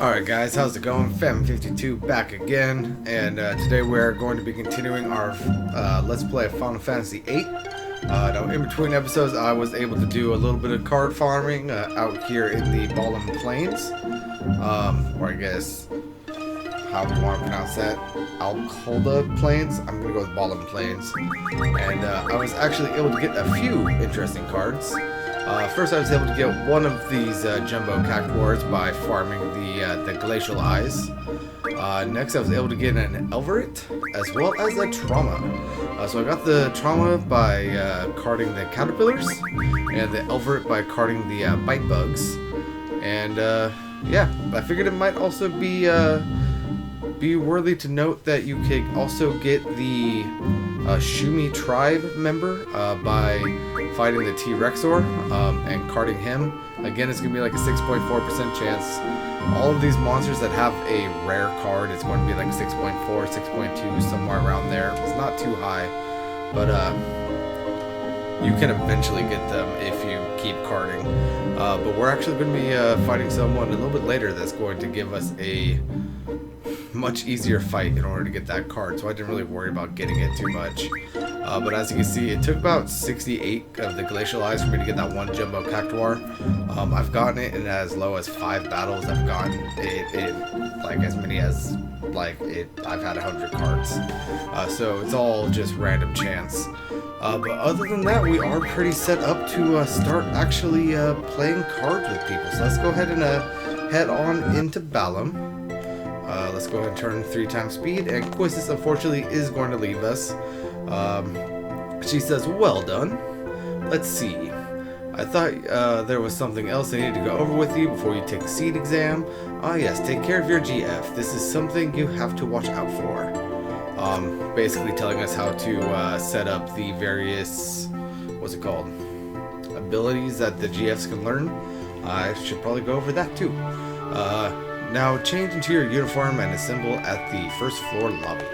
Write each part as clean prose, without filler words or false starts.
Alright guys, how's it going? Fam52 back again, and today we're going to be continuing our Let's Play of Final Fantasy VIII. Now in between episodes I was able to do a little bit of card farming out here in the Bottom Plains, or I guess, how we want to pronounce that, Alcolda Plains. I'm going to go with Bottom Plains, and I was actually able to get a few interesting cards. First I was able to get one of these jumbo cactuars by farming the Glacial Eyes. Next I was able to get an Elveret as well as a Trauma. So I got the Trauma by carding the Caterpillars and the Elveret by carding the Bite Bugs. And yeah, I figured it might also be worthy to note that you could also get the Shumi tribe member by fighting the T-Rexor and carding him. Again, it's going to be like a 6.4% chance. All of these monsters that have a rare card, it's going to be like 6.4, 6.2, somewhere around there. It's not too high, but you can eventually get them if you keep carding. But we're actually going to be fighting someone a little bit later that's going to give us a much easier fight in order to get that card, so I didn't really worry about getting it too much. But as you can see, it took about 68 of the Glacial Eyes for me to get that one Jumbo Cactuar. I've gotten it in as low as 5 battles. I've gotten it in like as many as I've had 100 cards. So it's all just random chance. But other than that, we are pretty set up to start actually playing cards with people. So let's go ahead and head on into Balam. Let's go ahead and turn 3 times speed, and Quizzes unfortunately is going to leave us. She says, well done. Let's see. I thought there was something else I needed to go over with you before you take the seed exam. Yes, take care of your GF. This is something you have to watch out for. Basically telling us how to set up the various, what's it called, abilities that the GFs can learn. I should probably go over that too. Now change into your uniform and assemble at the first floor lobby.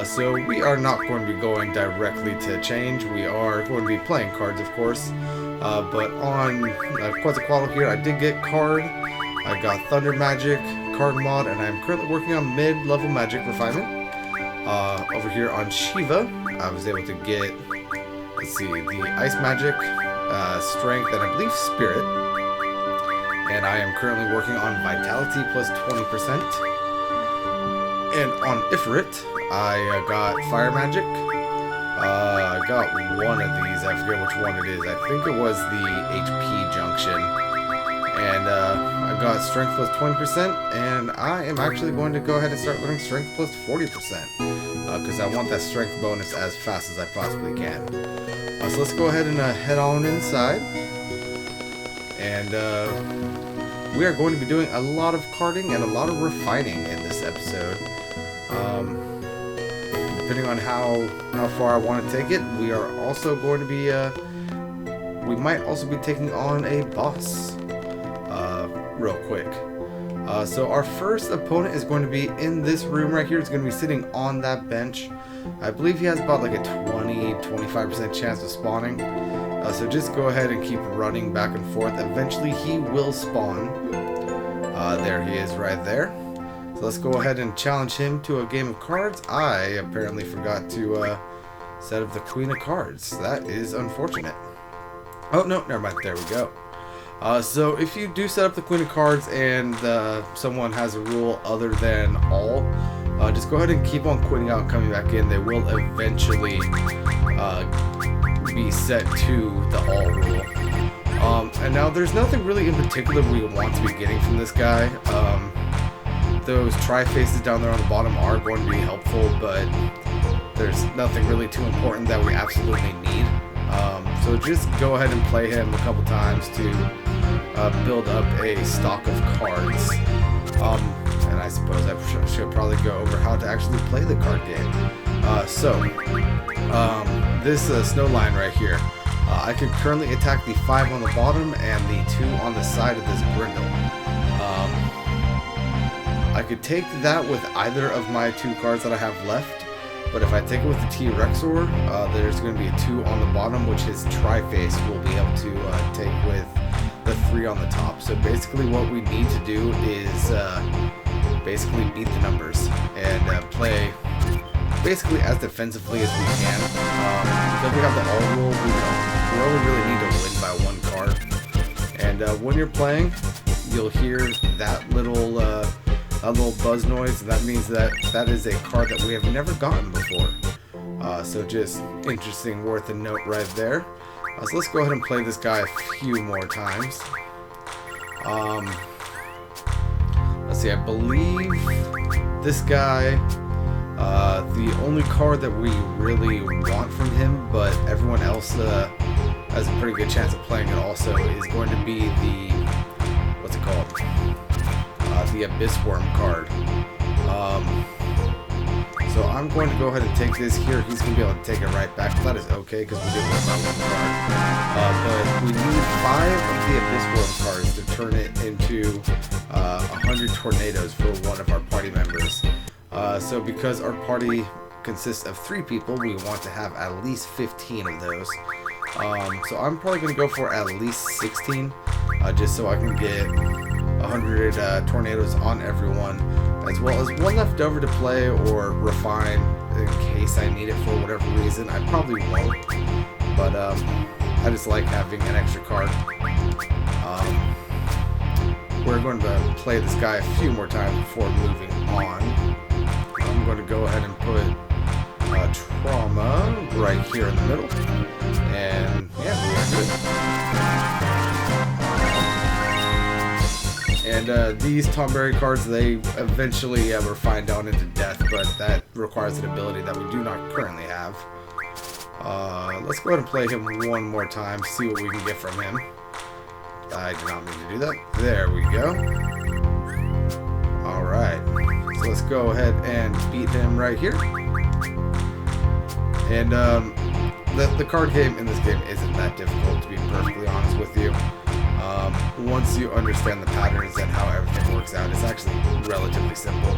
So we are not going to be going directly to change. We are going to be playing cards, of course. But on Quetzalcoatl here, I did get card. I got Thunder Magic, card mod, and I'm currently working on mid-level magic refinement. Over here on Shiva, I was able to get, let's see, the Ice Magic, Strength, and I believe Spirit. And I am currently working on Vitality plus 20%. And on Ifrit, I got Fire Magic. I got one of these. I forget which one it is. I think it was the HP Junction. And I got Strength plus 20%. And I am actually going to go ahead and start learning Strength plus 40%. Because I want that Strength bonus as fast as I possibly can. So let's go ahead and head on inside. And we are going to be doing a lot of carding and a lot of refining in this episode. Depending on how far I want to take it, we are also going to be, we might also be taking on a boss real quick. So our first opponent is going to be in this room right here. It's going to be sitting on that bench. I believe he has about like a 20-25% chance of spawning. So just go ahead and keep running back and forth. Eventually he will spawn. There he is right there. So let's go ahead and challenge him to a game of cards. I apparently forgot to set up the Queen of Cards. That is unfortunate. Oh no, never mind. There we go. So if you do set up the Queen of Cards and someone has a rule other than all, just go ahead and keep on quitting out and coming back in. They will eventually be set to the all rule. And now there's nothing really in particular we want to be getting from this guy. Those tri-faces down there on the bottom are going to be helpful, but there's nothing really too important that we absolutely need. So just go ahead and play him a couple times to build up a stock of cards. And I suppose I should probably go over how to actually play the card game. This snow line right here, I could currently attack the 5 on the bottom and the 2 on the side of this Grindle. I could take that with either of my 2 cards that I have left, but if I take it with the T-Rexor, there's going to be a 2 on the bottom, which his Tri-Face will be able to take with the 3 on the top. So basically what we need to do is basically beat the numbers and play basically as defensively as we can. Because we have the all rule, we only really need to win by 1 card. And when you're playing, you'll hear that little buzz noise. And that means that that is a card that we have never gotten before. So just interesting, worth a note right there. So let's go ahead and play this guy a few more times. Let's see, I believe this guy, the only card that we really want from him, but everyone else has a pretty good chance of playing it also, is going to be the, what's it called? The Abyss Worm card. So I'm going to go ahead and take this here. He's going to be able to take it right back. That is okay, because we did win by 1 card. But we need 5 of the Abyss Worm cards to turn it into 100 tornadoes for one of our party members. So because our party consists of 3 people, we want to have at least 15 of those. So I'm probably going to go for at least 16, just so I can get 100 tornadoes on everyone, as well as 1 left over to play or refine in case I need it for whatever reason. I probably won't, but I just like having an extra card. We're going to play this guy a few more times before moving on. I'm going to go ahead and put Trauma right here in the middle, and yeah, we are good. And these Tomberry cards, they eventually refine down into death, but that requires an ability that we do not currently have. Let's go ahead and play him 1 more time, see what we can get from him. I did not mean to do that. There we go. Alright, so let's go ahead and beat him right here. And the card game in this game isn't that difficult, to be perfectly honest with you. Once you understand the patterns and how everything works out, it's actually relatively simple.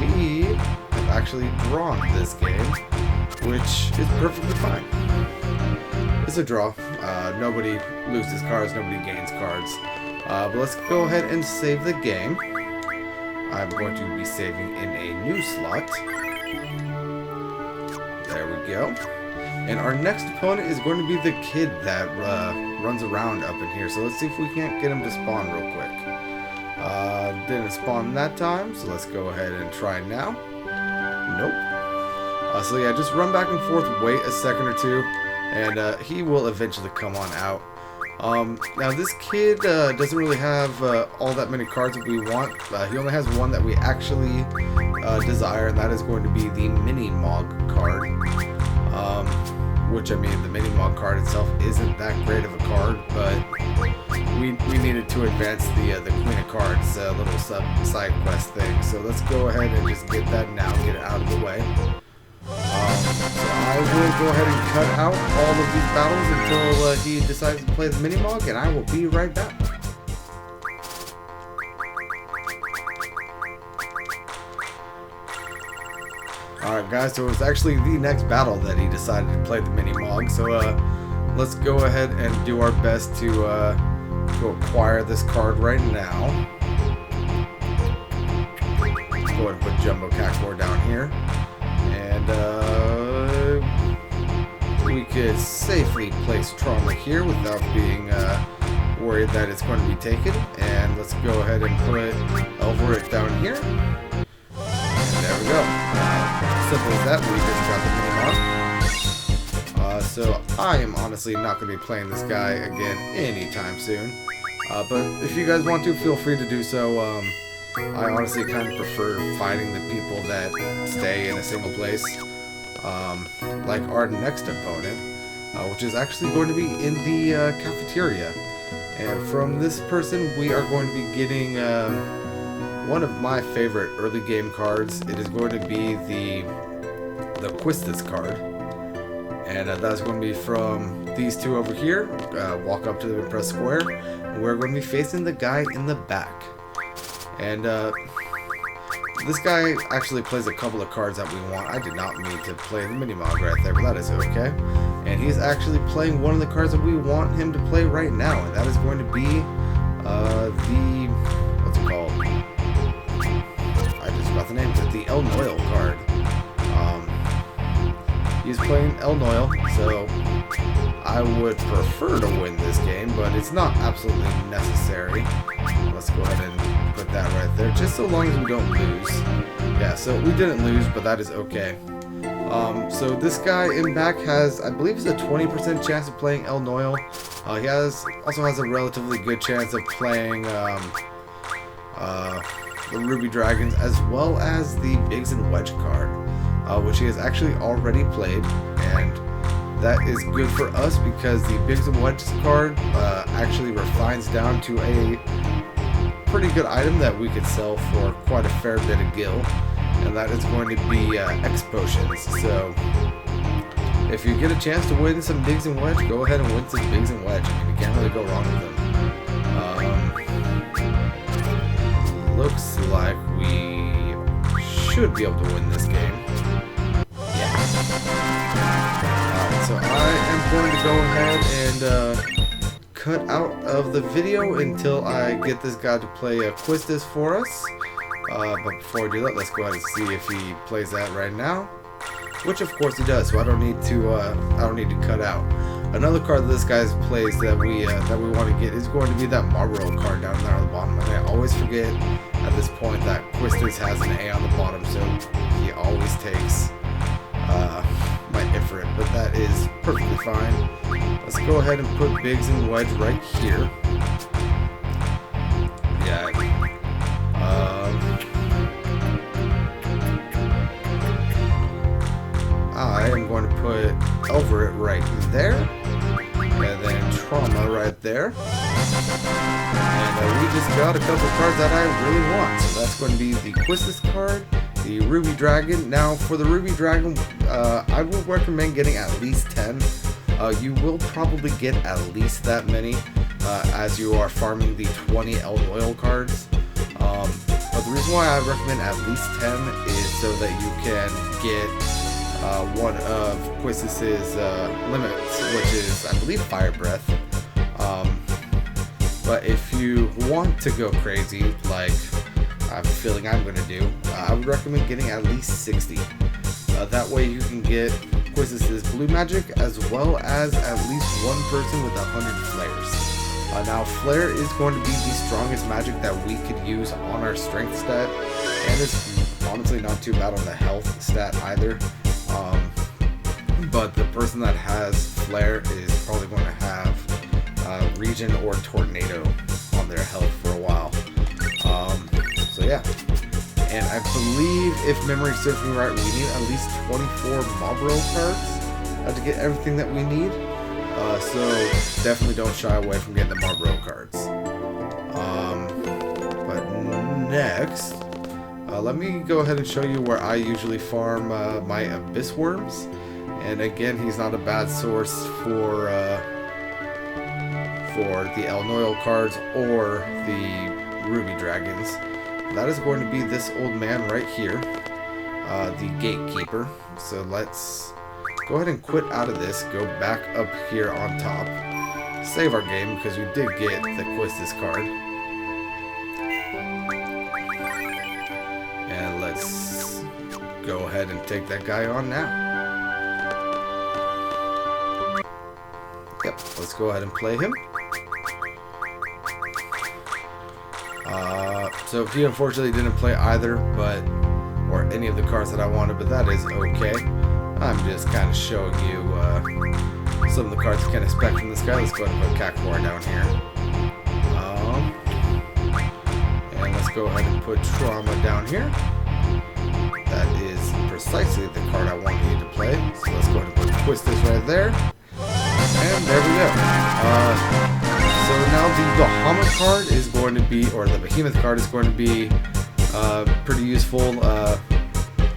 We have actually drawn this game, which is perfectly fine. It's a draw. Nobody loses cards, nobody gains cards. But let's go ahead and save the game. I'm going to be saving in a new slot. There we go. And our next opponent is going to be the kid that runs around up in here. So let's see if we can't get him to spawn real quick. Didn't spawn that time, so let's go ahead and try now. Nope. So yeah, just run back and forth, wait a second or 2, and he will eventually come on out. Now this kid doesn't really have all that many cards that we want. He only has 1 that we actually desire, and that is going to be the Mini Mog card. Which, I mean, the Mini Mog card itself isn't that great of a card, but we needed to advance the Queen of Cards little side quest thing. So let's go ahead and just get that now, get it out of the way. So I will go ahead and cut out all of these battles until he decides to play the Mini Mog, and I will be right back. Alright guys, so it's actually the next battle that he decided to play the Mini Mog, so let's go ahead and do our best to acquire this card right now. Let's go ahead and put Jumbo Cactuar down here, and we could safely place Trauma here without being worried that it's going to be taken. And let's go ahead and put Elveric down here, and there we go. Simple as that. We just got the Mini Mog. So I am honestly not going to be playing this guy again anytime soon. But if you guys want to, feel free to do so. I honestly kind of prefer fighting the people that stay in a single place. Like our next opponent, which is actually going to be in the cafeteria. And from this person, we are going to be getting one of my favorite early game cards. It is going to be the Quistis card, and that's going to be from these 2 over here. Walk up to them and press square, and we're going to be facing the guy in the back. And this guy actually plays a couple of cards that we want. I did not mean to play the Mini Mog right there, but that is okay. And he's actually playing one of the cards that we want him to play right now, and that is going to be the, what's it called? I just forgot the name of it. The El Noil card. He's playing El Noil, so I would prefer to win this game, but it's not absolutely necessary. Let's go ahead and put that right there, just so long as we don't lose. Yeah, so we didn't lose, but that is okay. So this guy in back has, I believe it's a 20% chance of playing El Noil. He also has a relatively good chance of playing the Ruby Dragons, as well as the Biggs and Wedge card, which he has actually already played, and that is good for us because the Biggs and Wedge card actually refines down to a pretty good item that we could sell for quite a fair bit of gil, and that is going to be X Potions. So if you get a chance to win some Biggs and Wedge, go ahead and win some Biggs and Wedge. I mean, you can't really go wrong with them. Looks like we should be able to win this game. Yeah. So I am going to go ahead and cut out of the video until I get this guy to play a Quistis for us. But before we do that, let's go ahead and see if he plays that right now. Which of course he does, so I don't need to cut out. Another card that this guy plays that we want to get is going to be that Marlboro card down there on the bottom. And I always forget at this point that Quistis has an A on the bottom, so he always takes my Ifrit, but that is perfectly fine. Let's go ahead and put Biggs and Wedge right here. Yeah. I am going to put Elverit right there, and then Trauma right there, and we just got a couple cards that I really want. So that's going to be the Quistis card, the Ruby Dragon. Now for the Ruby Dragon, I will recommend getting at least 10. You will probably get at least that many as you are farming the 20 El Noil cards. But the reason why I recommend at least 10 is so that you can get one of Quistis' limits, which is, I believe, Fire Breath. But if you want to go crazy, like I'm feeling I'm going to do, I would recommend getting at least 60. That way you can get Quistis' Blue Magic, as well as at least one person with 100 flares. Now, Flare is going to be the strongest magic that we could use on our strength stat, and it's honestly not too bad on the health stat either. But the person that has Flare is probably going to have Region or Tornado on their health for a while. So yeah. And I believe, if memory serves me right, we need at least 24 Marlboro cards to get everything that we need. So definitely don't shy away from getting the Marlboro cards. But next, let me go ahead and show you where I usually farm my Abyss Worms. And again, he's not a bad source for the El Noil cards or the Ruby Dragons. That is going to be this old man right here, the Gatekeeper. So let's go ahead and quit out of this, go back up here on top, save our game because we did get the Quistis card. And let's go ahead and take that guy on now. Yep, let's go ahead and play him. So he unfortunately didn't play either, or any of the cards that I wanted, but that is okay. I'm just kind of showing you some of the cards you can expect from this guy. Let's go ahead and put Caterchipillar down here. And let's go ahead and put Trauma down here. That is precisely the card I wanted you to play. So let's go ahead and put Quistis right there. And there we go. So now the Bahamut card is going to be, or the Behemoth card is going to be pretty useful. I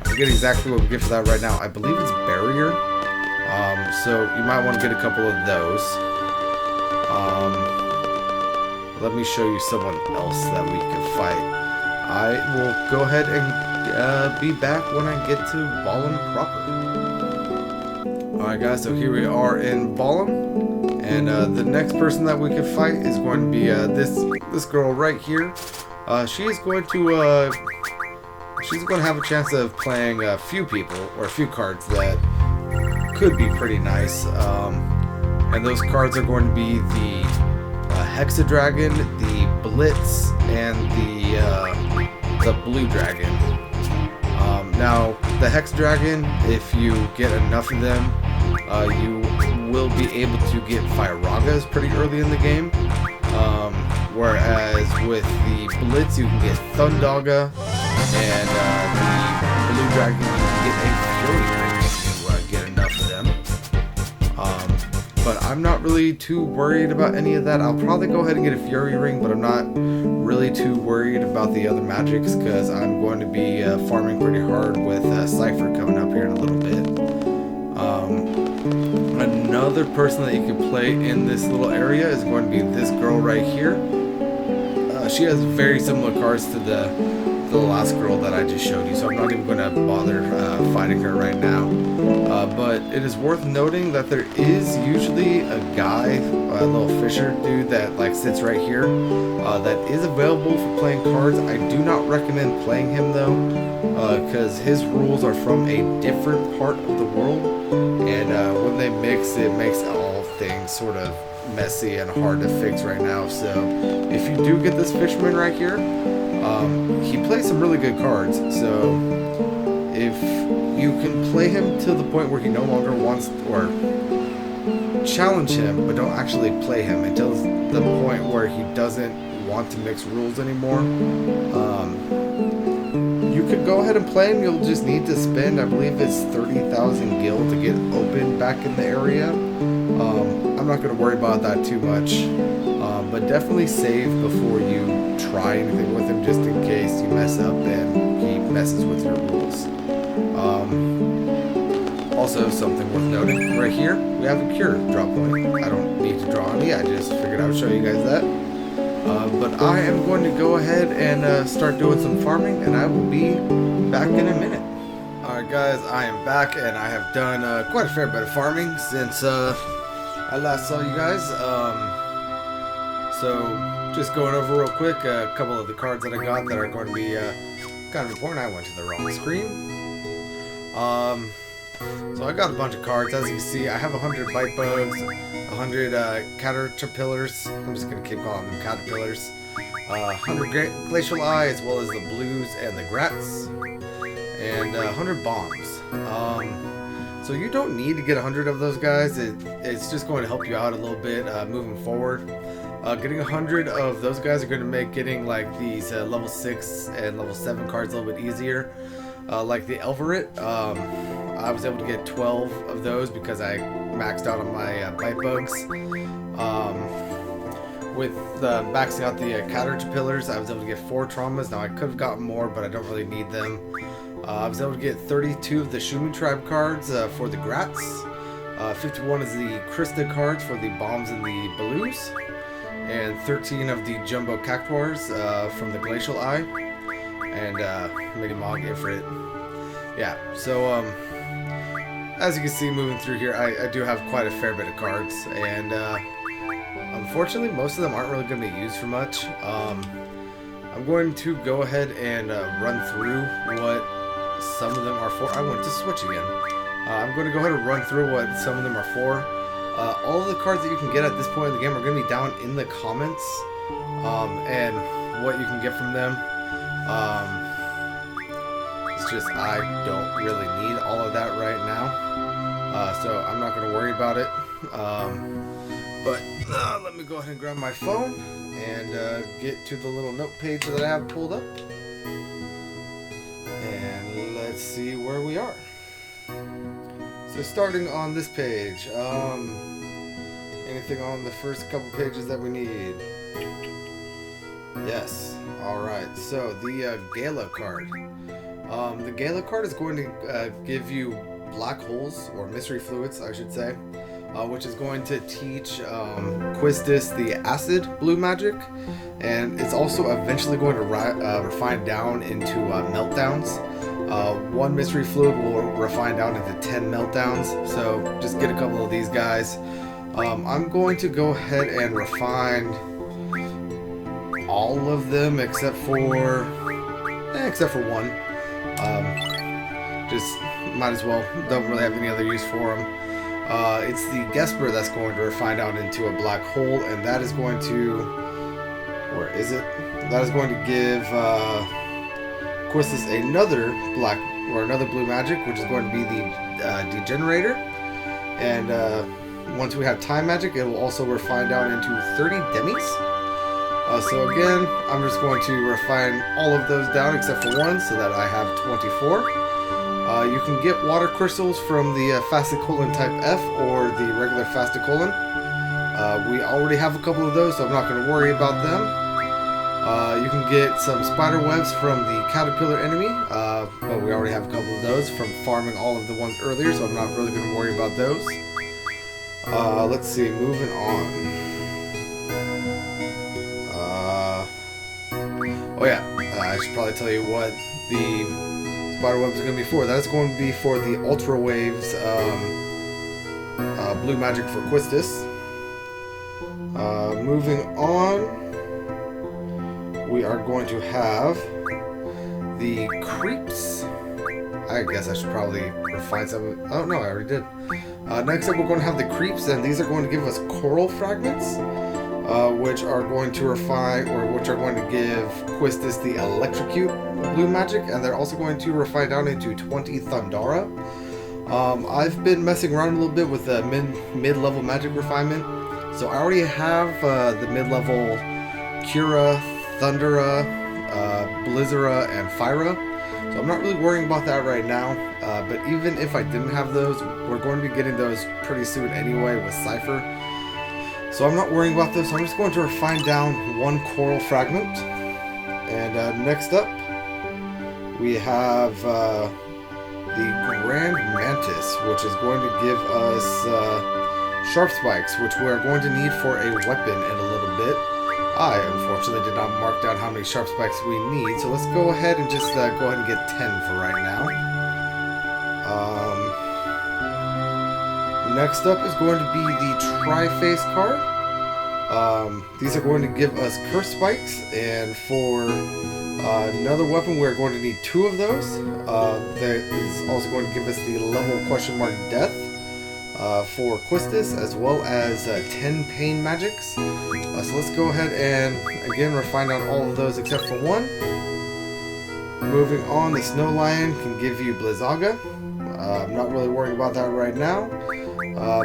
forget exactly what we get for that right now. I believe it's Barrier. So you might want to get a couple of those. Let me show you someone else that we can fight. I will go ahead and be back when I get to Ballin proper. Alright guys, so here we are in Ballum, and the next person that we can fight is going to be this girl right here. She's going to have a chance of playing a few people, or a few cards that could be pretty nice. And those cards are going to be the Hexadragon, the Blitz, and the Blue Dragon. Now, the Hexadragon, if you get enough of them, you will be able to get Firagas pretty early in the game. Whereas with the Blitz, you can get Thundara, and the Blue Dragon, you can get a Fury Ring if you get enough of them. But I'm not really too worried about any of that. I'll probably go ahead and get a Fury Ring, but I'm not really too worried about the other magics because I'm going to be farming pretty hard with Cypher coming up here in a little bit. Another person that you can play in this little area is going to be this girl right here. She has very similar cards to the last girl that I just showed you, so I'm not even going to bother fighting her right now. But it is worth noting that there is usually a guy, a little fisher dude that like sits right here, that is available for playing cards. I do not recommend playing him though, because his rules are from a different part of the world, and when they mix, it makes all things sort of messy and hard to fix right now. So if you do get this fisherman right here, he plays some really good cards. So if you can play him to the point where he no longer wants, or challenge him but don't actually play him until the point where he doesn't want to mix rules anymore, you could go ahead and play him. You'll just need to spend, I believe it's 30,000 gil to get open back in the area. I'm not going to worry about that too much, but definitely save before you try anything with him, just in case you mess up and he messes with your rules. Also, something worth noting, right here we have a Cura drop point. I don't need to draw any, I just figured I would show you guys that. But I am going to go ahead and start doing some farming, and I will be back in a minute. Alright guys, I am back, and I have done quite a fair bit of farming since I last saw you guys. So just going over real quick a couple of the cards that I got that are going to be kind of important. I went to the wrong screen. So I got a bunch of cards. As you can see, I have 100 bite bugs, 100 Caterchipillars. I'm just going to keep calling them Caterpillars. 100 Glacial Eye, as well as the Blues and the Grats. And 100 Bombs. So you don't need to get 100 of those guys. It's just going to help you out a little bit moving forward. Getting 100 of those guys are going to make getting like these level 6 and level 7 cards a little bit easier. Like the Elverit, I was able to get 12 of those because I maxed out on my bite bugs. With maxing out the Caterchipillars, I was able to get 4 traumas. Now I could have gotten more, but I don't really need them. I was able to get 32 of the Shumi Tribe cards for the Grats. 51 is the Krista cards for the Bombs and the Blues. And 13 of the Jumbo Cactuars from the Glacial Eye. And Mini Mog Ifrit. Yeah, so as you can see moving through here, I do have quite a fair bit of cards. And unfortunately, most of them aren't really going to be used for much. I'm going to go ahead and run through what some of them are for. I went to switch again. I'm going to go ahead and run through what some of them are for. All of the cards that you can get at this point in the game are going to be down in the comments, and what you can get from them. It's just I don't really need all of that right now, so I'm not going to worry about it. But let me go ahead and grab my phone and get to the little note page that I have pulled up, and let's see where we are. So starting on this page, anything on the first couple pages that we need? Yes. Alright, so the Gayla card. The Gayla card is going to give you black holes, or mystery fluids, I should say, which is going to teach Quistis the acid blue magic, and it's also eventually going to refine down into Meltdowns. 1 mystery fluid will refine down into 10 meltdowns, so just get a couple of these guys. I'm going to go ahead and refine all of them except for one. Just might as well, don't really have any other use for them. It's the Gesper that's going to refine out into a black hole, and that is going to, where is it? That is going to give Quistis another black or another blue magic, which is going to be the Degenerator. And once we have time magic, it will also refine down into 30 Demis. So again, I'm just going to refine all of those down except for one, so that I have 24. You can get water crystals from the Fastitocalon type F or the regular Fastitocalon. We already have a couple of those, so I'm not going to worry about them. You can get some spider webs from the Caterchipillar enemy, but we already have a couple of those from farming all of the ones earlier, so I'm not really going to worry about those. Let's see, moving on. Oh yeah, I should probably tell you what the spider webs are going to be for. That's going to be for the Ultra Waves blue magic for Quistis. Moving on, we are going to have the creeps. I guess I should probably refine some. Oh no, I already did. Next up, we're going to have the creeps, and these are going to give us coral fragments, which are going to refine, or which are going to give Quistis the electrocute blue magic, and they're also going to refine down into 20 Thundara. I've been messing around a little bit with the mid-level magic refinement, so I already have the mid-level Cura, Thundara, Blizzara, and Fira, so I'm not really worrying about that right now, but even if I didn't have those, we're going to be getting those pretty soon anyway with Cypher, so I'm not worrying about those. So I'm just going to refine down 1 coral fragment. And next up, we have the Grand Mantis, which is going to give us sharp spikes, which we're going to need for a weapon in a little bit. I unfortunately did not mark down how many sharp spikes we need, so let's go ahead and just go ahead and get 10 for right now. Next up is going to be the Tri-Face card. These are going to give us curse spikes, and for another weapon we're going to need 2 of those. That is also going to give us the level * death for Quistis, as well as 10 pain magics. So let's go ahead and again refine on all of those except for 1. Moving on, the Snow Lion can give you Blizzara. I'm not really worrying about that right now.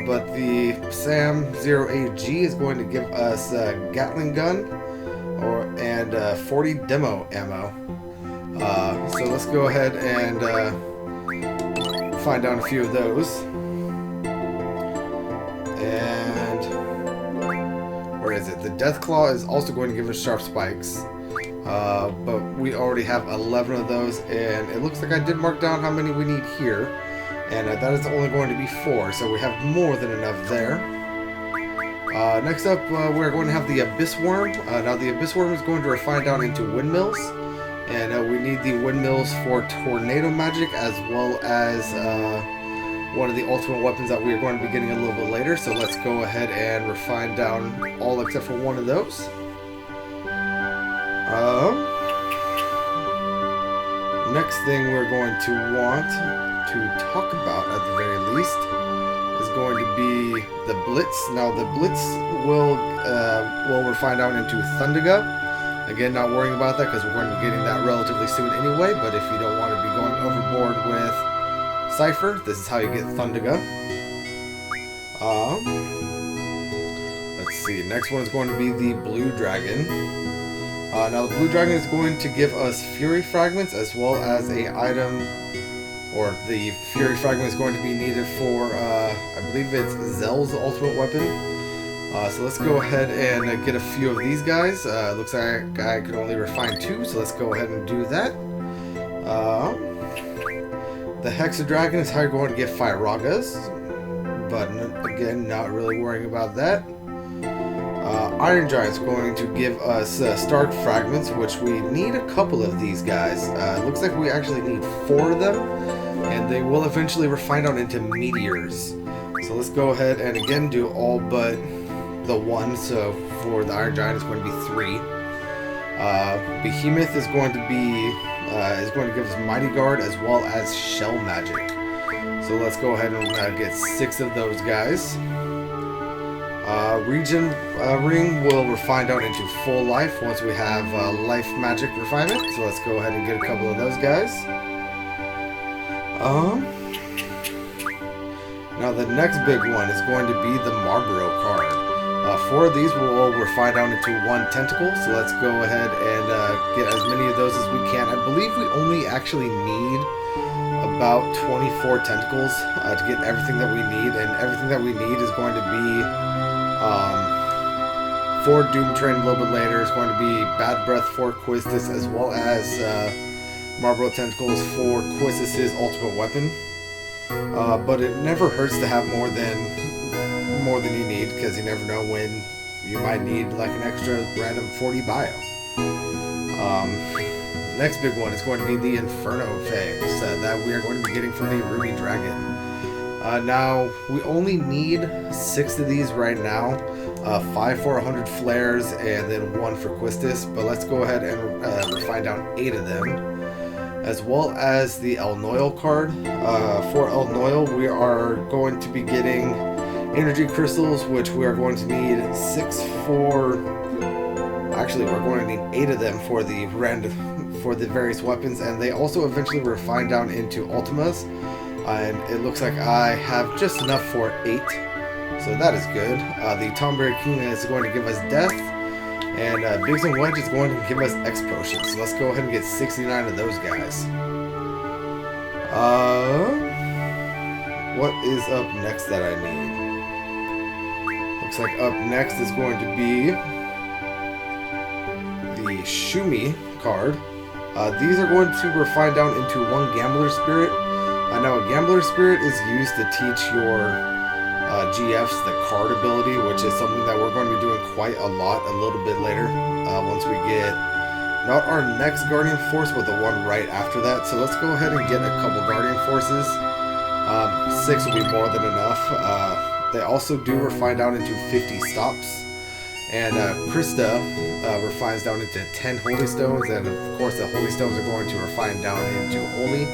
But the Sam 08G is going to give us Gatling gun and 40 demo ammo. So let's go ahead and find out a few of those. And where is it? The Deathclaw is also going to give us sharp spikes. But we already have 11 of those, and it looks like I did mark down how many we need here. And that is only going to be 4, so we have more than enough there. Next up, we're going to have the Abyss Worm. Now, the Abyss Worm is going to refine down into windmills. And we need the windmills for tornado magic, as well as one of the ultimate weapons that we are going to be getting a little bit later. So let's go ahead and refine down all except for 1 of those. Next thing we're going to want to talk about, at the very least, is going to be the Blitz. Now, the Blitz will refine down into Thundara. Again, not worrying about that because we're going to be getting that relatively soon anyway, but if you don't want to be going overboard with Cypher, this is how you get Thundara. Let's see, next one is going to be the Blue Dragon. Now, the Blue Dragon is going to give us Fury Fragments, as well as a item, or the Fury Fragment is going to be needed for, I believe it's Zell's ultimate weapon. So let's go ahead and get a few of these guys. Looks like I can only refine 2, so let's go ahead and do that. The Hexadragon is how you're going to get Firagas, but again, not really worrying about that. Iron Giant's going to give us Stark Fragments, which we need a couple of these guys. Looks like we actually need 4 of them, and they will eventually refine out into Meteors. So let's go ahead and again do all but the 1. So for the Iron Giant, it's going to be 3. Behemoth is going to give us Mighty Guard as well as Shell Magic. So let's go ahead and get 6 of those guys. Regen Ring will refine down into full life once we have Life Magic Refinement. So let's go ahead and get a couple of those guys. Now the next big one is going to be the Marlboro card. 4 of these will refine down into 1 tentacle. So let's go ahead and get as many of those as we can. I believe we only actually need about 24 tentacles to get everything that we need, and everything that we need is going to be 4 Doom Train a little bit later. It's going to be Bad Breath for Quistis, as well as Marlboro Tentacles for Quistis' ultimate weapon. But it never hurts to have more than you need, because you never know when you might need like an extra random 40 bio. Next big one is going to be the Inferno Fangs that we are going to be getting from the Ruby Dragon. Now, we only need 6 of these right now. 5 for 100 flares, and then 1 for Quistis. But let's go ahead and refine down 8 of them. As well as the El Noil card. For El Noil, we are going to be getting Energy Crystals, which we are going to need 6 for... Actually, we're going to need 8 of them for the various weapons, and they also eventually refine down into Ultimas. And it looks like I have just enough for 8, so that is good. The Tomberry King is going to give us Death, and Biggs and Wedge is going to give us X Potions. So let's go ahead and get 69 of those guys. What is up next that I need? Looks like up next is going to be the Shumi card. These are going to refine down into 1 Gambler Spirit. Now, a Gambler Spirit is used to teach your GFs the card ability, which is something that we're going to be doing quite a lot a little bit later, once we get not our next Guardian Force, but the one right after that. So let's go ahead and get a couple Guardian Forces. 6 will be more than enough. They also do refine down into 50 stops. And Krista refines down into 10 Holy Stones, and of course the Holy Stones are going to refine down into Holy.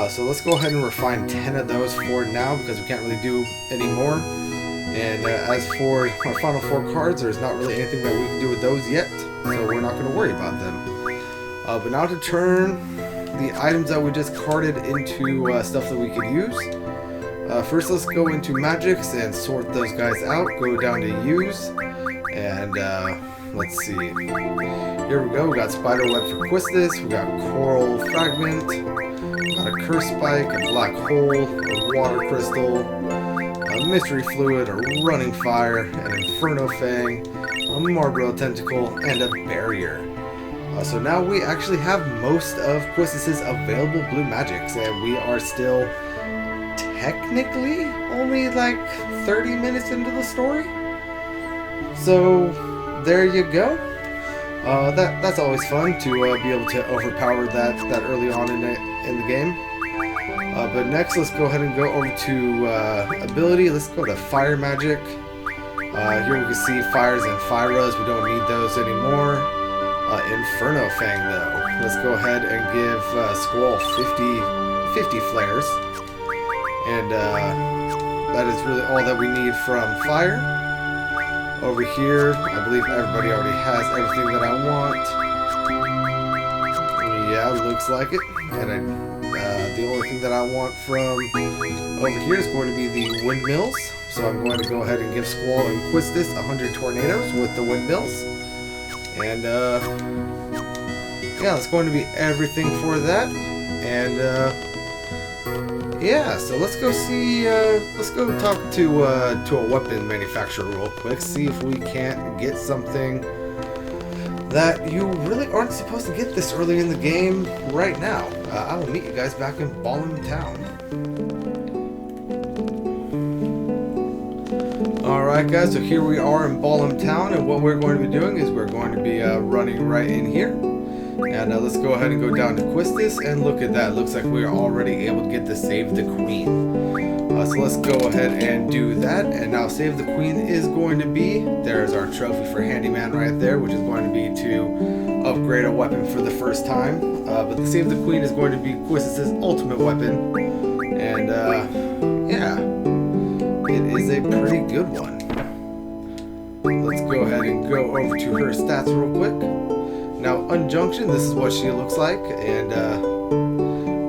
So let's go ahead and refine 10 of those for now, because we can't really do any more. And as for our final 4 cards, there's not really anything that we can do with those yet, so we're not going to worry about them. But now to turn the items that we just carded into stuff that we could use. First, let's go into Magics and sort those guys out. Go down to Use, and let's see. Here we go. We got Spider Web for Quistis. We got Coral Fragment. Got a Curse Spike, a Black Hole, a Water Crystal, a Mystery Fluid, a Running Fire, an Inferno Fang, a Marlboro Tentacle, and a Barrier. So now we actually have most of Quistis' available blue magics, and we are still technically only like 30 minutes into the story. So there you go. That's always fun to be able to overpower that early on in the game. But next, let's go ahead and go over to ability. Let's go to Fire Magic. Here we can see Fires and Firas. We don't need those anymore. Inferno Fang, though. Let's go ahead and give Squall 50 flares. And that is really all that we need from Fire. Over here, I believe everybody already has everything that I want. Yeah, looks like it. And the only thing that I want from over here is going to be the windmills. So I'm going to go ahead and give Squall and Quistis 100 tornadoes with the windmills. And yeah, that's going to be everything for that. And yeah, so let's go see, let's go talk to a weapon manufacturer real quick, see if we can't get something that you really aren't supposed to get this early in the game right now. I will meet you guys back in Ballin Town. Alright guys, so here we are in Ballum Town, and what we're going to be doing is we're going to be running right in here. And let's go ahead and go down to Quistis, and look at that. Looks like we're already able to get to Save the Queen. So let's go ahead and do that. And now Save the Queen is going to be, there's our trophy for Handyman right there, which is going to be to upgrade a weapon for the first time. But the Save the Queen is going to be Quistis' ultimate weapon. And yeah, it is a pretty good one. Let's go ahead and go over to her stats real quick. Now, Unjunction, this is what she looks like, and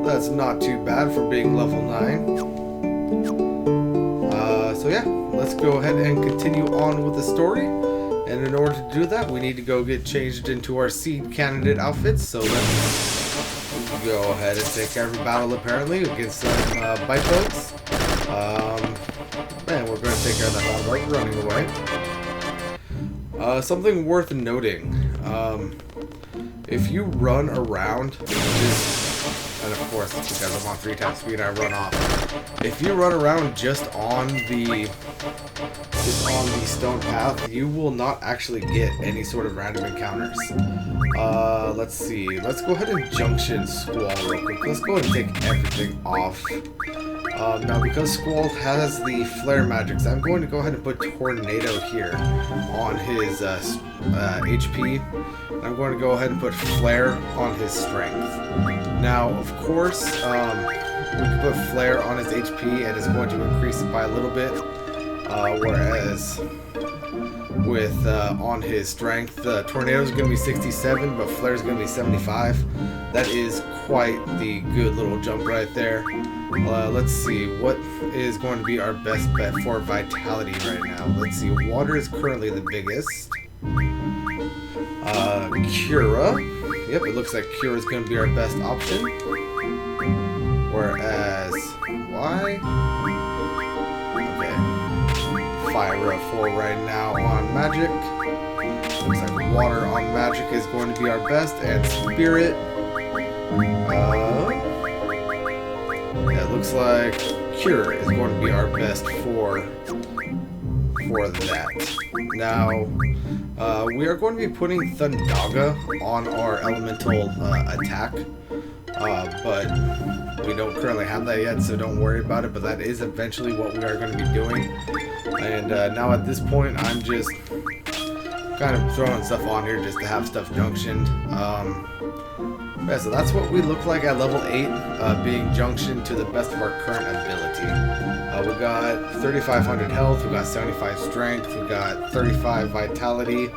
that's not too bad for being level 9. So yeah, let's go ahead and continue on with the story. And in order to do that, we need to go get changed into our seed candidate outfits. So let's go ahead and take every battle apparently against some bite boats. And we're going to take care of that battle boat running away. Something worth noting. If you run around, and of course, because I'm on 3 times speed, I run off. If you run around just on the stone path, you will not actually get any sort of random encounters. Let's see. Let's go ahead and junction Squall real quick. Let's go ahead and take everything off. Now, because Squall has the flare magics, I'm going to go ahead and put Tornado here on his HP. And I'm going to go ahead and put Flare on his strength. Now, of course, we can put Flare on his HP and it's going to increase it by a little bit. Whereas with on his strength, Tornado is going to be 67, but Flare is going to be 75. That is quite the good little jump right there. Let's see, what is going to be our best bet for Vitality right now? Let's see, Water is currently the biggest. Cura. Yep, it looks like Cura is going to be our best option. Whereas, why? Okay. Fira full right now on Magic. Looks like Water on Magic is going to be our best, and Spirit. Yeah, it looks like Cure is going to be our best for that. Now, we are going to be putting Thundara on our elemental attack, but we don't currently have that yet, so don't worry about it, but that is eventually what we are going to be doing. And now at this point, I'm just kind of throwing stuff on here just to have stuff junctioned. Yeah, so that's what we look like at level 8, being junctioned to the best of our current ability. We got 3,500 health, we got 75 strength, we got 35 vitality,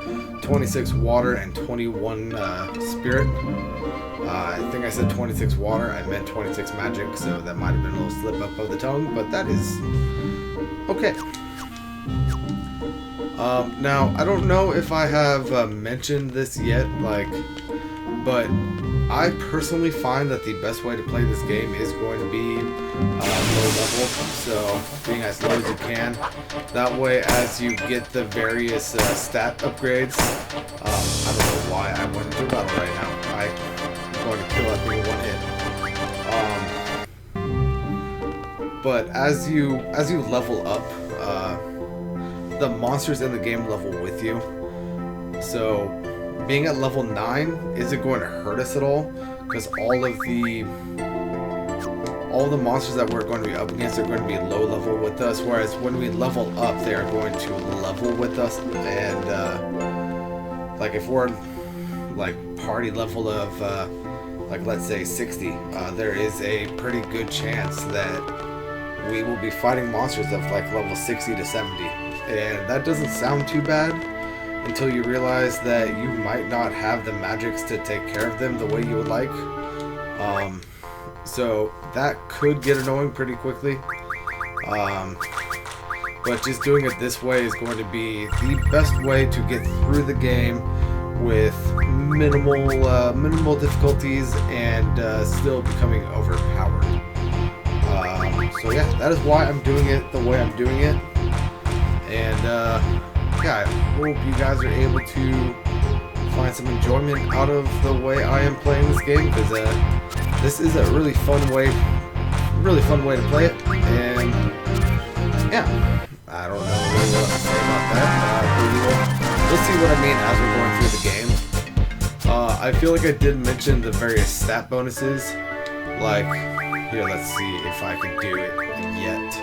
26 water, and 21 spirit. I think I said 26 water, I meant 26 magic, so that might have been a little slip up of the tongue, but that is okay. Now, I don't know if I have mentioned this yet, but I personally find that the best way to play this game is going to be low level, so being as low as you can. That way, as you get the various stat upgrades, I don't know why I went into battle right now. I'm going to kill that thing in one hit. But as you level up, the monsters in the game level with you. So being at level 9 isn't going to hurt us at all, because all the monsters that we're going to be up against are going to be low level with us, whereas when we level up, they are going to level with us. And like if we're like party level of like let's say 60, there is a pretty good chance that we will be fighting monsters of like level 60 to 70, and that doesn't sound too bad until you realize that you might not have the magics to take care of them the way you would like. So that could get annoying pretty quickly. But just doing it this way is going to be the best way to get through the game with minimal difficulties and still becoming overpowered. So yeah, that is why I'm doing it the way I'm doing it. And yeah, I hope you guys are able to find some enjoyment out of the way I am playing this game, because this is a really fun way to play it. And yeah, I don't know say about that. We'll see what I mean as we're going through the game. I feel like I did mention the various stat bonuses. Like, here, let's see if I can do it yet.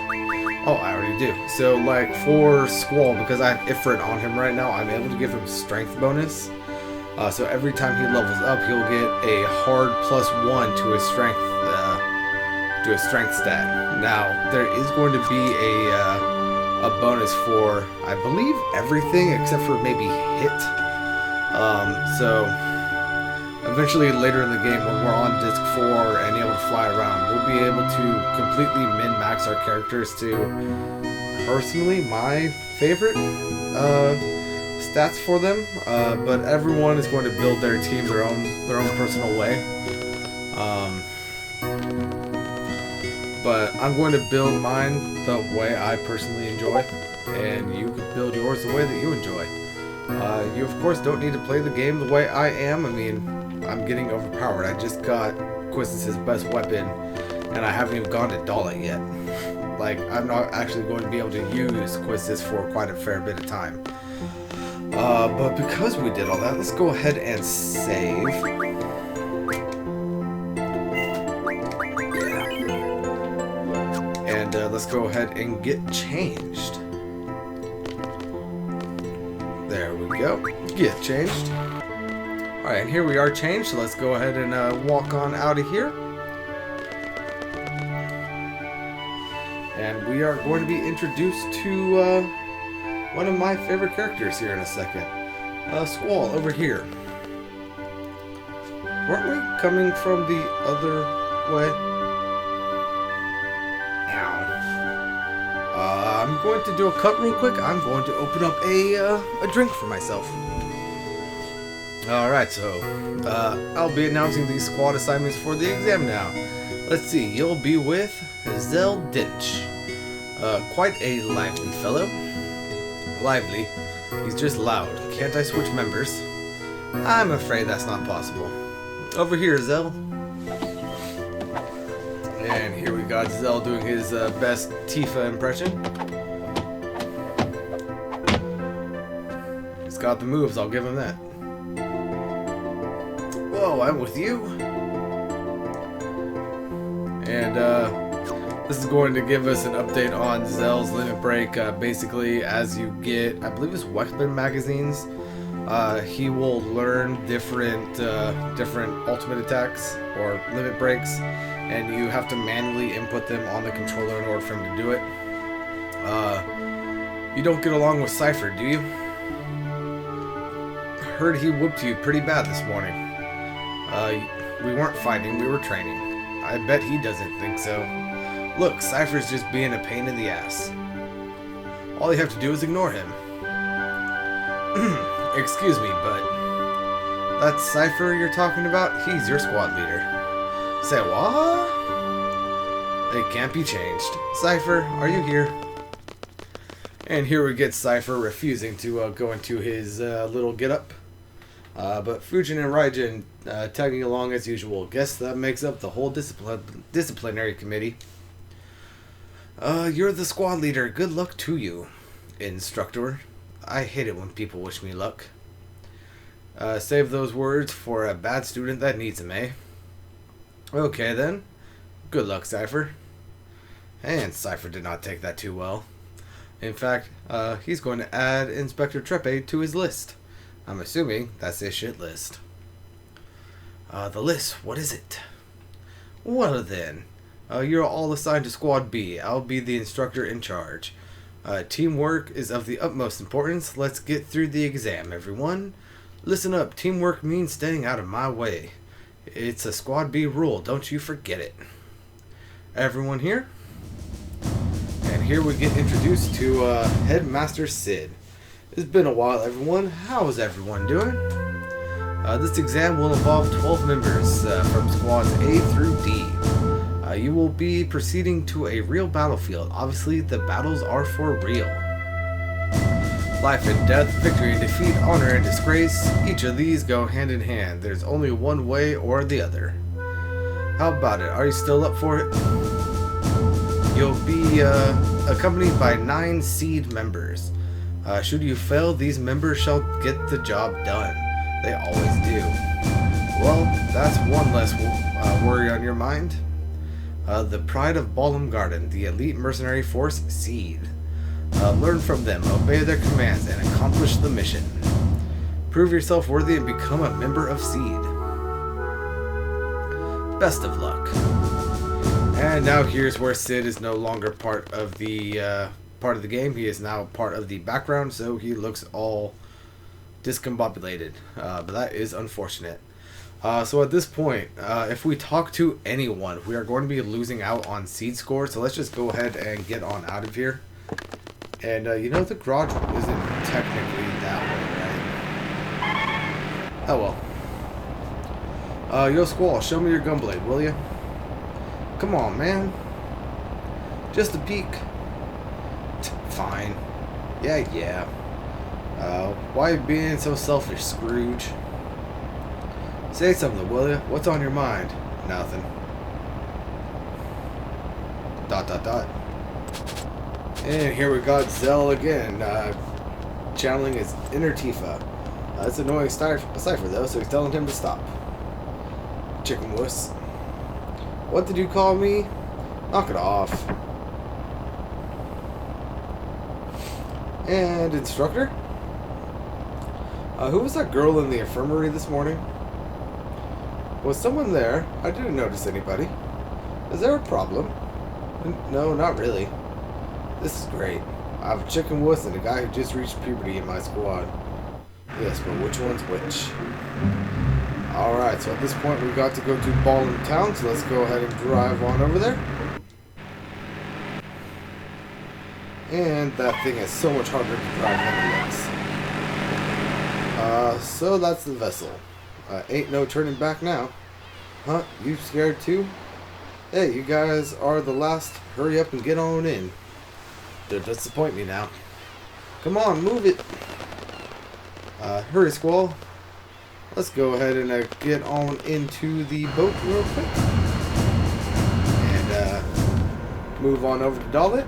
Oh, I already do. So, like, for Squall, because I have Ifrit on him right now, I'm able to give him strength bonus. So every time he levels up, he'll get a hard +1 to his strength stat. Now, there is going to be a bonus for, I believe, everything except for maybe hit. So eventually later in the game, when we're on disc 4 and able to fly around, we'll be able to completely min-max our characters to, personally, my favorite stats for them. But everyone is going to build their team their own personal way. But I'm going to build mine the way I personally enjoy, and you can build yours the way that you enjoy. You, of course, don't need to play the game the way I am. I mean, I'm getting overpowered. I just got Quistis' best weapon, and I haven't even gone to Dala yet. Like, I'm not actually going to be able to use Quistis for quite a fair bit of time. But because we did all that, let's go ahead and save. And let's go ahead and get changed. There we go. Get changed. Alright, and here we are changed, so let's go ahead and walk on out of here. And we are going to be introduced to one of my favorite characters here in a second. Squall, over here. Weren't we coming from the other way? I'm going to do a cut real quick. I'm going to open up a drink for myself. Alright, so I'll be announcing these squad assignments for the exam now. Let's see, you'll be with Zell Dinch. Quite a lively fellow. Lively. He's just loud. Can't I switch members? I'm afraid that's not possible. Over here, Zell. And here we got Zell doing his best Tifa impression. He's got the moves, I'll give him that. Whoa, I'm with you. And this is going to give us an update on Zell's limit break. Basically, as you get, I believe it's weapon magazines, he will learn different ultimate attacks or limit breaks, and you have to manually input them on the controller in order for him to do it. You don't get along with Cypher, do you? Heard he whooped you pretty bad this morning. We weren't fighting, we were training. I bet he doesn't think so. Look, Cypher's just being a pain in the ass. All you have to do is ignore him. Excuse me, but that Cypher you're talking about, he's your squad leader. Say what? It can't be changed. Cypher, are you here? And here we get Cypher refusing to go into his little get-up. But Fujin and Raijin tagging along as usual. Guess that makes up the whole disciplinary committee. You're the squad leader. Good luck to you, instructor. I hate it when people wish me luck. Save those words for a bad student that needs them, eh? Okay then. Good luck, Cypher. And Cypher did not take that too well. In fact, he's going to add Inspector Trepe to his list. I'm assuming that's his shit list. The list, what is it? Well then, you're all assigned to Squad B. I'll be the instructor in charge. Teamwork is of the utmost importance. Let's get through the exam, everyone. Listen up, teamwork means staying out of my way. It's a Squad B rule, don't you forget it. Everyone here? And here we get introduced to Headmaster Sid. It's been a while, everyone. How is everyone doing? This exam will involve 12 members from squads A through D. You will be proceeding to a real battlefield. Obviously, the battles are for real. Life and death, victory and defeat, honor and disgrace, each of these go hand in hand. There's only one way or the other. How about it? Are you still up for it? You'll be accompanied by 9 seed members. Should you fail, these members shall get the job done. They always do. Well, that's one less worry on your mind. The Pride of Ballum Garden, the elite mercenary force Seed. Learn from them, obey their commands, and accomplish the mission. Prove yourself worthy and become a member of Seed. Best of luck. And now here's where Sid is no longer part of the game. He is now part of the background, so he looks all discombobulated. But that is unfortunate. So at this point, if we talk to anyone, we are going to be losing out on seed score. So let's just go ahead and get on out of here. And you know, the garage isn't technically that way, right? Oh well. Yo Squall, show me your gunblade, will you? Come on, man. Just a peek. Fine. Yeah. Why are you being so selfish, Scrooge? Say something, will ya? What's on your mind? Nothing. ... And here we got Zell again, channeling his inner Tifa. That's an annoying cipher though, so he's telling him to stop. Chicken wuss. What did you call me? Knock it off. And instructor? Who was that girl in the infirmary this morning? Was someone there? I didn't notice anybody. Is there a problem? No, not really. This is great. I have a chicken wuss and a guy who just reached puberty in my squad. Yes, but which one's which? Alright, so at this point we've got to go to Ballum Town, so let's go ahead and drive on over there. And that thing is so much harder to drive than it is. So that's the vessel. Ain't no turning back now. Huh? You scared too? Hey, you guys are the last. Hurry up and get on in. Don't disappoint me now. Come on, move it. Hurry, Squall. Let's go ahead and get on into the boat real quick. And move on over to Dalit.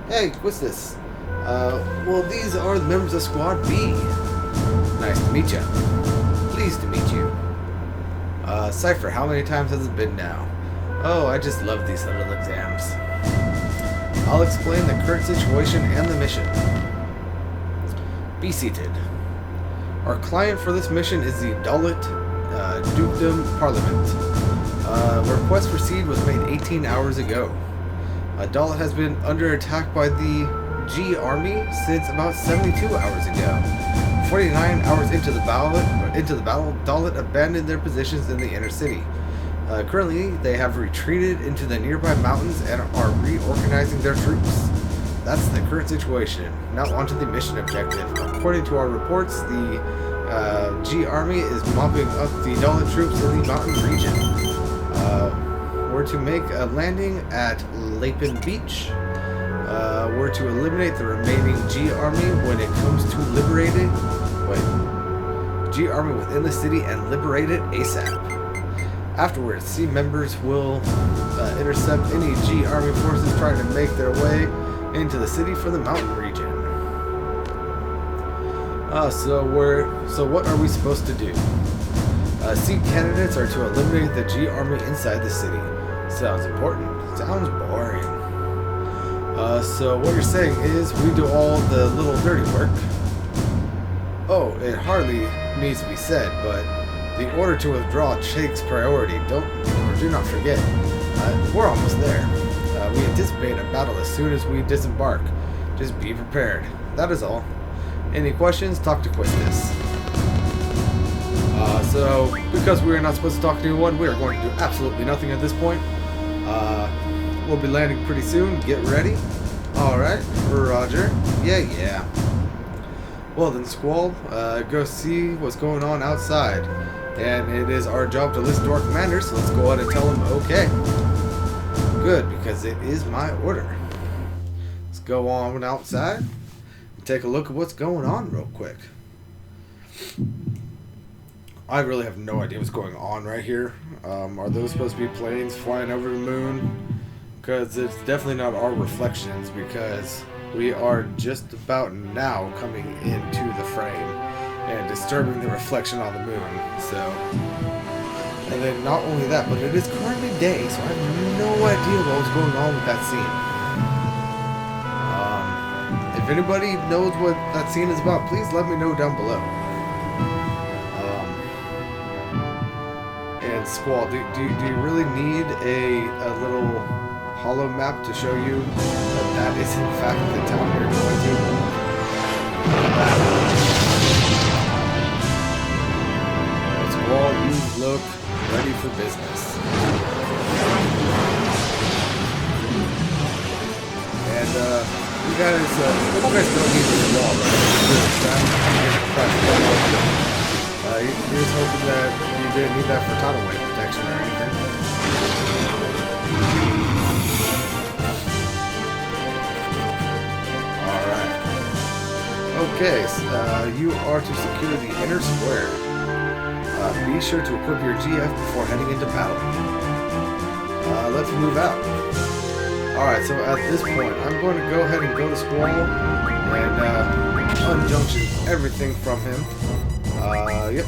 Hey, what's this? Well, these are the members of Squad B. Nice to meet you. Pleased to meet you. Cypher, how many times has it been now? Oh, I just love these little exams. I'll explain the current situation and the mission. Be seated. Our client for this mission is the Dalit Dukedom Parliament. Request for seed was made 18 hours ago. Dalit has been under attack by the G Army since about 72 hours ago. 49 hours into the battle, Dalit abandoned their positions in the inner city. Currently, they have retreated into the nearby mountains and are reorganizing their troops. That's the current situation. Now onto the mission objective. According to our reports, the G Army is mopping up the Dalit troops in the mountain region. We're to make a landing at Lapin Beach. We're to eliminate the remaining G Army when it comes to liberating... G Army within the city and liberate it ASAP. Afterwards, C members will intercept any G Army forces trying to make their way into the city from the mountain region. So what are we supposed to do? C candidates are to eliminate the G Army inside the city. Sounds important. Sounds boring. So what you're saying is we do all the little dirty work. Oh, it hardly needs to be said, but the order to withdraw takes priority. Do not forget. We're almost there. We anticipate a battle as soon as we disembark. Just be prepared. That is all. Any questions? Talk to Quistis. So, because we are not supposed to talk to anyone, we are going to do absolutely nothing at this point. We'll be landing pretty soon. Get ready. Alright, Roger. Yeah. Well then, Squall, go see what's going on outside. And it is our job to listen to our commander, so let's go ahead and tell him okay. Good, because it is my order. Let's go on outside and take a look at what's going on real quick. I really have no idea what's going on right here. Are those supposed to be planes flying over the moon? Because it's definitely not our reflections, because we are just about now coming into the frame and disturbing the reflection on the moon. So, and then not only that, but it is currently day, so I have no idea what was going on with that scene. If anybody knows what that scene is about, please let me know down below. And Squall, do you really need a little hollow map to show you that is in fact the town you're going to? Squall, you look ready for business. And you guys don't need this wall, right? You're just hoping that you didn't need that for tidal wave protection or anything. Alright. Okay, you are to secure the inner square. Be sure to equip your GF before heading into battle. Let's move out. Alright, so at this point, I'm going to go ahead and go to Squall and unjunction everything from him. Yep.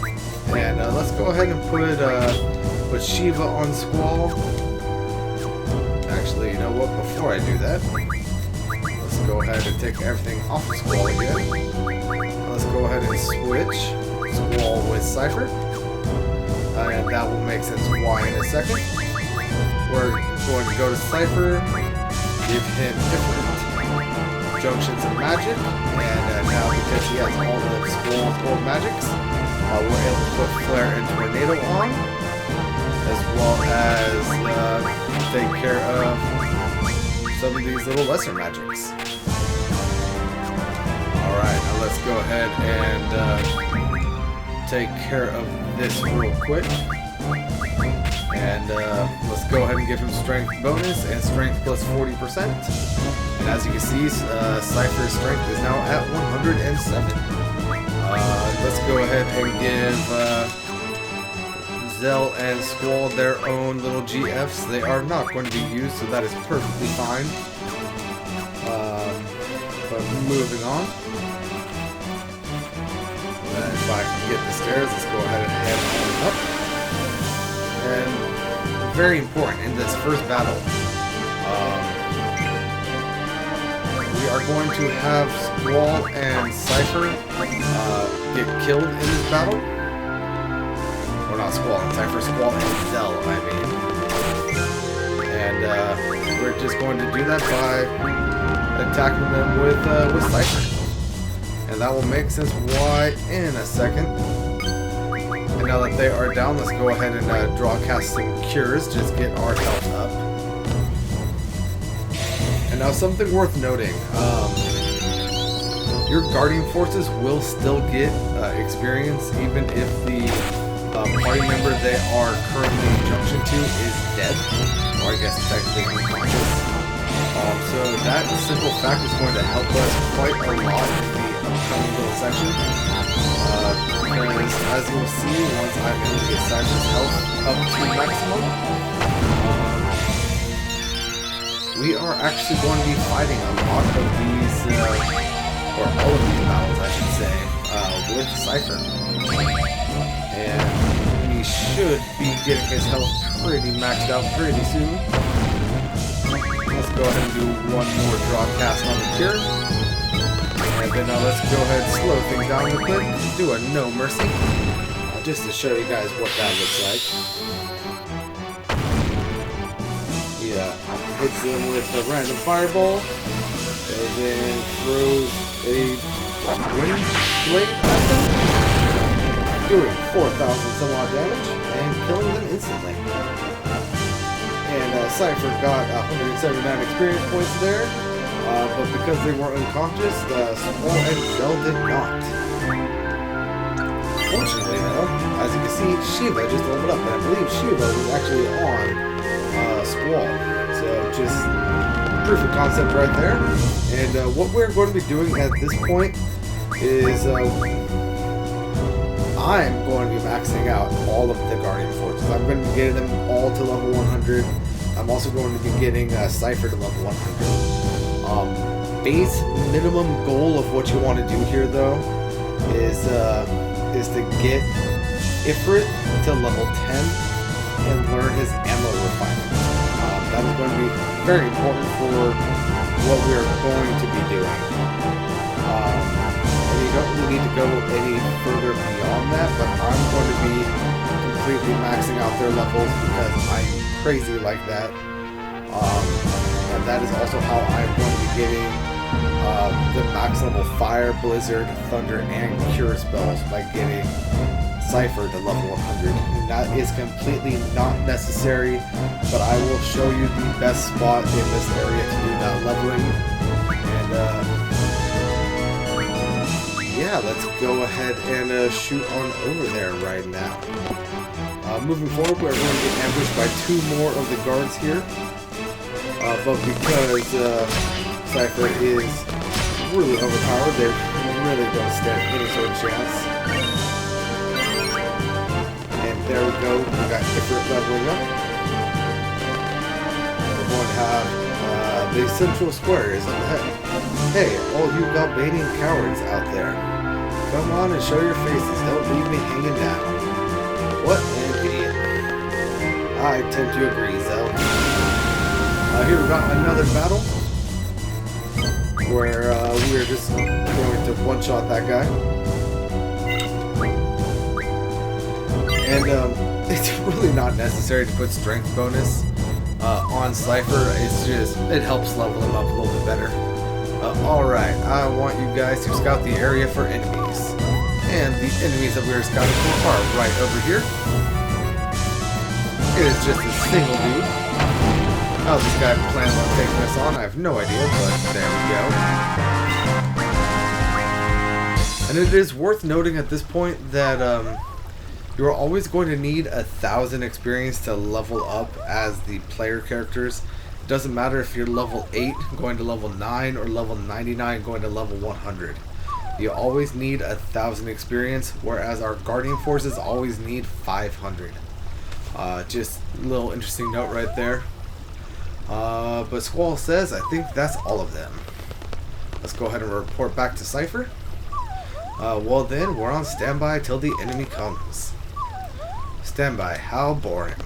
And let's go ahead and put Shiva on Squall. Actually, you know what? Before I do that, let's go ahead and take everything off of Squall again. Let's go ahead and switch Squall with Cypher. And that will make sense why in a second. We're going to go to Cypher, give him different junctions of magic, and now because he has all the Squall core magics, we're able to put Flare and Tornado on, as well as take care of some of these little lesser magics. Alright, now let's go ahead and take care of this real quick. And let's go ahead and give him strength bonus and strength plus 40%. And as you can see, Cypher's strength is now at 107. Let's go ahead and give Zell and Squall their own little GFs. They are not going to be used, so that is perfectly fine. But moving on. And if I can get the stairs, let's go ahead and head on up. And very important in this first battle, we are going to have Squall and Cypher get killed in this battle. Or not Squall and Cypher, Squall and Zell, I mean. And we're just going to do that by attacking them with Cypher. And that will make sense why in a second. And now that they are down, let's go ahead and draw cast some cures, just get our health up. And now something worth noting, your guardian forces will still get experience even if the party member they are currently junctioned to is dead, or I guess technically unconscious. So that simple fact is going to help us quite a lot in the upcoming little section. Because as you'll see, once I'm able to get Cypher's health up to maximum, we are actually going to be fighting a lot of these, or all of these battles, I should say, with Cypher. And we should be getting his health pretty maxed out pretty soon. Let's go ahead and do one more draw cast on the cure. And then let's go ahead and slow things down real quick. Do a no mercy. Just to show you guys what that looks like. Yeah, hits him with a random fireball. And then throws a wind blade at them. Doing 4,000 some odd damage and killing them instantly. And Cypher got 179 experience points there. But because they were unconscious, Squall and Zell did not. Fortunately though, as you can see, Shiva just leveled up, and I believe Shiva was actually on Squall. So just proof of concept right there. And what we're going to be doing at this point is I'm going to be maxing out all of the Guardian Forces. I'm going to be getting them all to level 100. I'm also going to be getting Cypher to level 100. Base minimum goal of what you want to do here, though, is to get Ifrit to level 10 and learn his ammo refinement. That is going to be very important for what we are going to be doing. And you don't really need to go any further beyond that, but I'm going to be completely maxing out their levels because I'm crazy like that. And that is also how I'm going to be getting the max level Fire, Blizzard, Thunder, and Cura spells by getting Cypher to level 100. And that is completely not necessary, but I will show you the best spot in this area to do that leveling. And yeah, let's go ahead and shoot on over there right now. Moving forward, we're going to get ambushed by 2 more of the guards here. But because Cypher is really overpowered, they really don't stand any sort of chance. And there we go, we got different leveling up. We're going to have the central square is on the head. Hey, all you Galbanian cowards out there. Come on and show your faces, don't leave me hanging down. What an idiot. I tend to agree, though. Here we got another battle where we are just going to one-shot that guy. And it's really not necessary to put strength bonus on Cypher. It's just, it helps level him up a little bit better. Alright, I want you guys to scout the area for enemies. And the enemies that we are scouting for are right over here. It is just a single dude. How this guy plans on taking us on, I have no idea, but there we go. And it is worth noting at this point that you're always going to need 1,000 experience to level up as the player characters. It doesn't matter if you're level 8 going to level 9 or level 99 going to level 100. You always need 1,000 experience, whereas our Guardian Forces always need 500. Just a little interesting note right there. But Squall says, I think that's all of them. Let's go ahead and report back to Cypher. Well then, we're on standby till the enemy comes. Standby, how boring.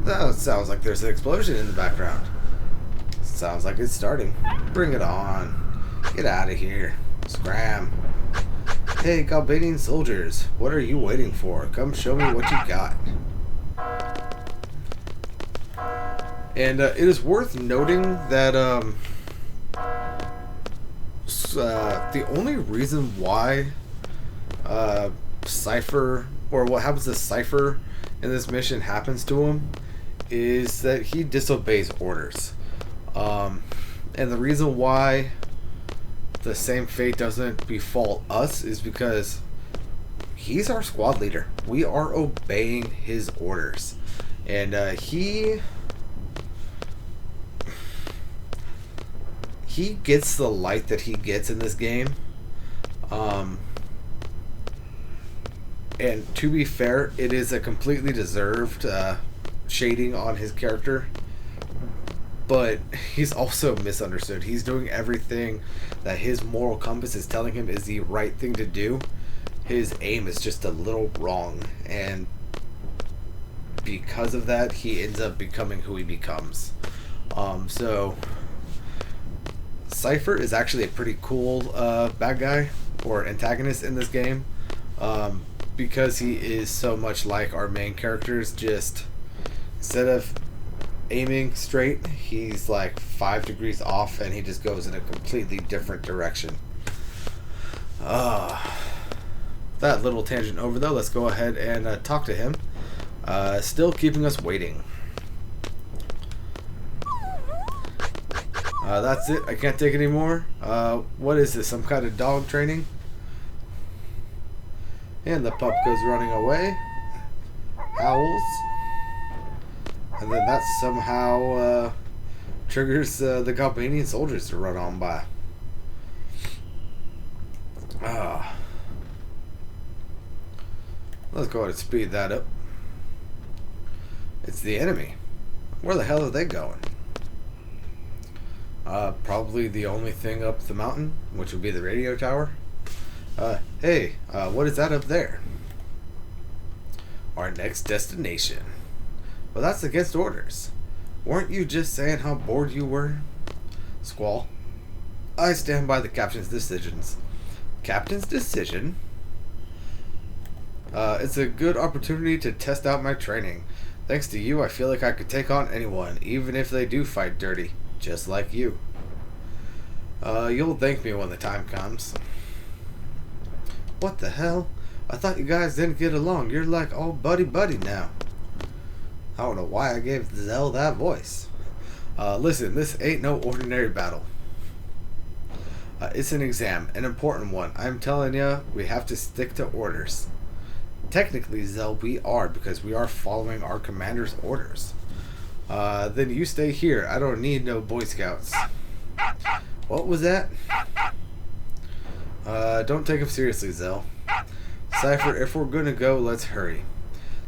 That sounds like there's an explosion in the background. Sounds like it's starting. Bring it on. Get out of here. Scram. Hey, Galbanian soldiers, what are you waiting for? Come show me what you got. And it is worth noting that the only reason why Cypher, or what happens to Cypher in this mission happens to him, is that he disobeys orders. And the reason why the same fate doesn't befall us is because he's our squad leader. We are obeying his orders. And he gets the light that he gets in this game. And to be fair, it is a completely deserved shading on his character. But he's also misunderstood. He's doing everything that his moral compass is telling him is the right thing to do. His aim is just a little wrong. And because of that, he ends up becoming who he becomes. So Cypher is actually a pretty cool bad guy or antagonist in this game. Because he is so much like our main characters. Just instead of aiming straight, he's like 5 degrees off and he just goes in a completely different direction. That little tangent over though, let's go ahead and talk to him. Still keeping us waiting. That's it, I can't take any more. What is this, some kind of dog training? And the pup goes running away, howls. And then that somehow triggers the Galbanian soldiers to run on by. Let's go ahead and speed that up. It's the enemy. Where the hell are they going? Probably the only thing up the mountain, which would be the radio tower. Hey, what is that up there? Our next destination. Well, that's against orders. Weren't you just saying how bored you were? Squall. I stand by the captain's decisions. Captain's decision? It's a good opportunity to test out my training. Thanks to you, I feel like I could take on anyone, even if they do fight dirty, just like you. You'll thank me when the time comes. What the hell? I thought you guys didn't get along. You're like all buddy-buddy now. I don't know why I gave Zell that voice. Listen, this ain't no ordinary battle. It's an exam, an important one. I'm telling ya, we have to stick to orders. Technically, Zell, we are, because we are following our commander's orders. Then you stay here. I don't need no Boy Scouts. What was that? Don't take him seriously, Zell. Cypher, if we're gonna go, let's hurry.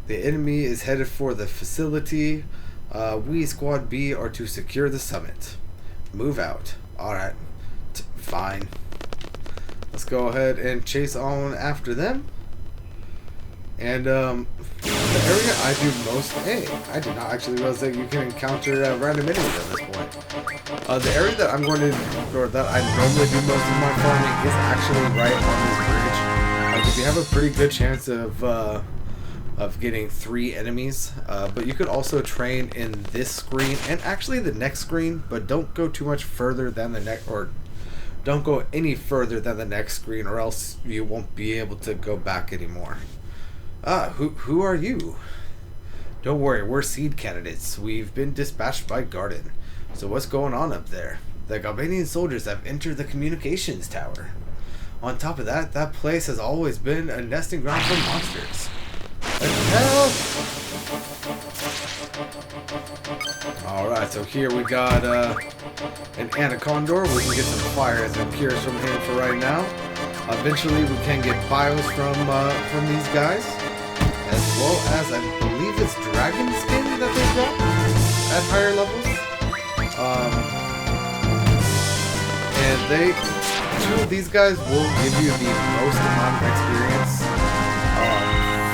The enemy is headed for the facility. We, Squad B, are to secure the summit. Move out. Alright. Fine. Let's go ahead and chase on after them. And, the area I do most... Hey, I did not actually realize that you can encounter random enemies at this point. The area that I'm going to... or that I normally do most of my farming is actually right on this bridge. Because you have a pretty good chance of getting 3 enemies. But you could also train in this screen and actually the next screen, but don't go too much further than the next... or don't go any further than the next screen, or else you won't be able to go back anymore. Who are you? Don't worry, we're seed candidates. We've been dispatched by Garden. So what's going on up there? The Galbanian soldiers have entered the communications tower. On top of that, that place has always been a nesting ground for monsters. What the hell? Alright, so here we got an Anacondor. We can get some fire as it cures from him for right now. Eventually we can get bios from these guys. As well as, I believe it's dragon skin that they drop at higher levels. And 2 of these guys will give you the most amount of experience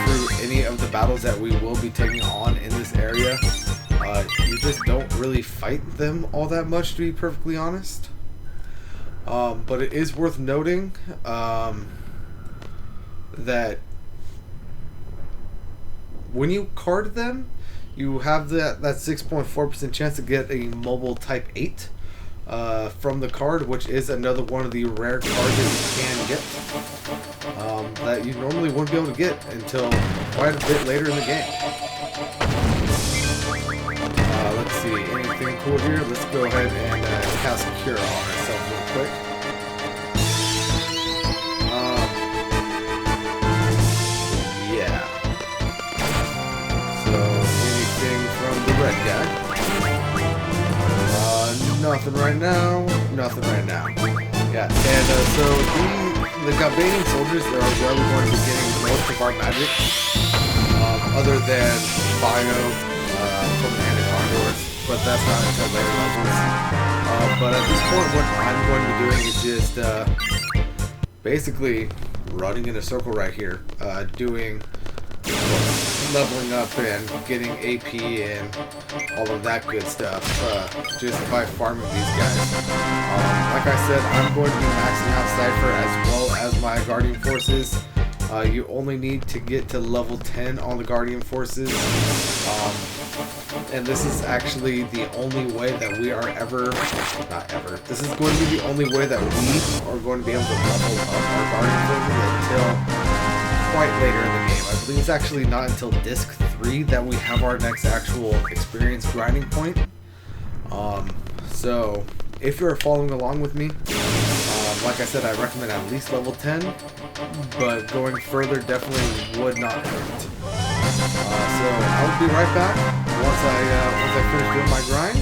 through any of the battles that we will be taking on in this area. You just don't really fight them all that much, to be perfectly honest. But it is worth noting that when you card them, you have that 6.4% chance to get a mobile type 8 from the card, which is another one of the rare cards that you can get that you normally wouldn't be able to get until quite a bit later in the game. Let's see, anything cool here? Let's go ahead and cast Cura on ourselves real quick. Yeah. So, anything from the red guy? Nothing right now. Nothing right now. Yeah, and so the Galbanian soldiers are where we're going to be getting most of our magic, other than Bio from the Anacondors, but that's not until later levels. But at this point, what I'm going to be doing is just basically running in a circle right here, doing leveling up and getting AP and all of that good stuff just by farming these guys. Like I said, I'm going to be maxing out Cypher as well as my Guardian Forces. You only need to get to level 10 on the Guardian Forces. And this is actually the only way that we are this is going to be the only way that we are going to be able to level up our Guardian Forces until quite later in the game. I believe it's actually not until Disc 3 that we have our next actual experience grinding point. So if you're following along with me, like I said, I recommend at least level 10, but going further definitely would not hurt. So I will be right back once I finish doing my grind,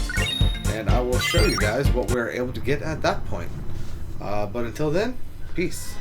and I will show you guys what we're able to get at that point. But until then, peace.